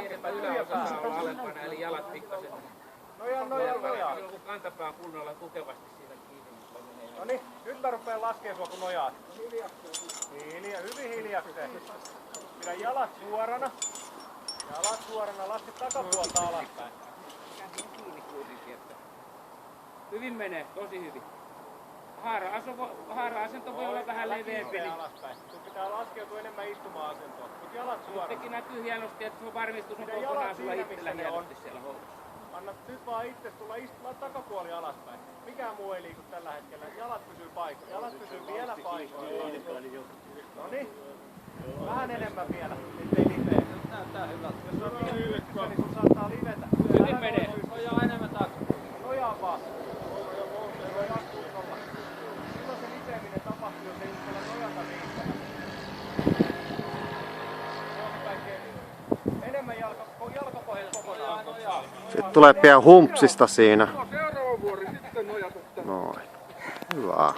että yläosa saa olla alempana, eli jalat pikkasen. Nojaa. Kun kantapää kunnolla tukevasti siinä kiinni. No niin, nyt mä rupeen laskee sua kun nojaat. Hyvin hiljakseen. Pidä jalat suorana. Laske takapuolta alaspäin. Kiinni kuitenkin, että hyvin menee, tosi hyvin. Haara-asento voi olla vähän leveämpi. Sun pitää laskeutua enemmän istuma-asentoon. Mut jalat suorana. Nytkin näkyy hienosti, että sun varmistus on kokonaan sulla itsellä hienosti siellä housussa. Anna nyt vaan itse tulla istumaan takapuoli alaspäin. Mikään muu ei liiku tällä hetkellä. Jalat pysyy paikoilla. Jalat pysyy vielä paikoilla. Noniin. Vähän enemmän vielä, ettei liveä. Näyttää hyvältä. Jos on kiinnityksessä, niin sun saattaa livetä. Hyvin menee. Nojaa enemmän takaa. Nojaa vaan. Nojaa kunnolla. Silloin se lipeäminen tapahtuu, jos ei uskalla nojata riittävästi. Enemmän jalkapohjat kokonaan. Tulee pian humpsista siinä. Seuraava vuori sitten nojata. Noin. Hyvä.